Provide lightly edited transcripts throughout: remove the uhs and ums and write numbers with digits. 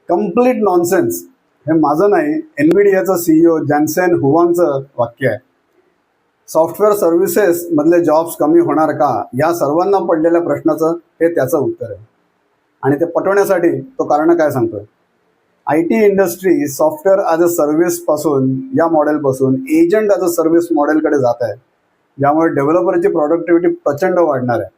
Complete nonsense हे माझं नाही, एनव्हिडियाचं CEO जॅन्सेन हुआंगचं वाक्य आहे. सॉफ्टवेअर सर्व्हिसेस मधले जॉब्स कमी होणार का, या सर्वांना पडलेल्या प्रश्नाचं हे त्याचं उत्तर आहे. आणि ते पटवण्यासाठी तो कारण काय सांगतोय. IT industry software as a सर्व्हिसपासून या मॉडेलपासून एजंट ॲज अ सर्व्हिस मॉडेलकडे जात आहे, ज्यामुळे डेव्हलपरची प्रॉडक्टिव्हिटी प्रचंड वाढणार आहे.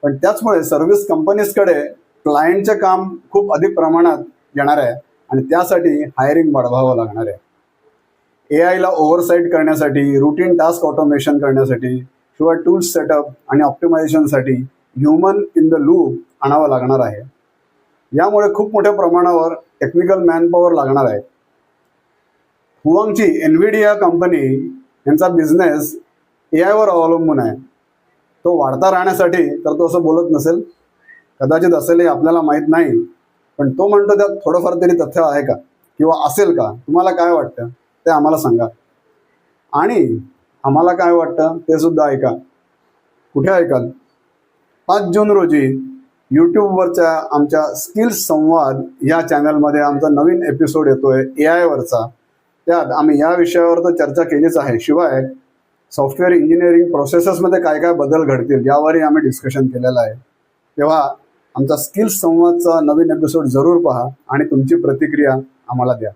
पण त्याचमुळे सर्व्हिस कंपनीजकडे क्लायंटचे काम खूप अधिक प्रमाणात येणार आहे आणि त्यासाठी हायरिंग वाढवावं लागणार आहे. AIला ओव्हरसाईट करण्यासाठी, रुटीन टास्क ऑटोमेशन करण्यासाठी, शिवाय टूल्स सेटअप आणि ऑप्टिमायझेशनसाठी ह्युमन इन द लूप आणावं लागणार आहे. यामुळे खूप मोठ्या प्रमाणावर टेक्निकल मॅनपॉवर लागणार आहे. हुआंगची एनव्हिडिया कंपनी यांचा बिझनेस AIवर अवलंबून आहे. तो वाढता राहण्यासाठी तर तो असं बोलत नसेल, कदाचित असेल हे आपल्याला माहीत नाही, पण तो म्हणतो त्यात थोडंफार तरी तथ्य आहे का किंवा असेल का, तुम्हाला काय वाटतं ते आम्हाला सांगा. आणि आम्हाला काय वाटतं ते सुद्धा ऐका. कुठे ऐकाल? 5 जून रोजी यूट्यूबवरच्या आमच्या स्किल्स संवाद या चॅनलमध्ये आमचा नवीन एपिसोड येतोय AIवरचा. त्यात आम्ही या विषयावर तर चर्चा केलीच आहे, शिवाय सॉफ्टवेअर इंजिनिअरिंग प्रोसेसेसमध्ये काय काय बदल घडतील यावरही आम्ही डिस्कशन केलेलं आहे. तेव्हा आमचा स्किल्स संवादचा नवीन एपिसोड जरूर पहा आणि तुमची प्रतिक्रिया आम्हाला द्या.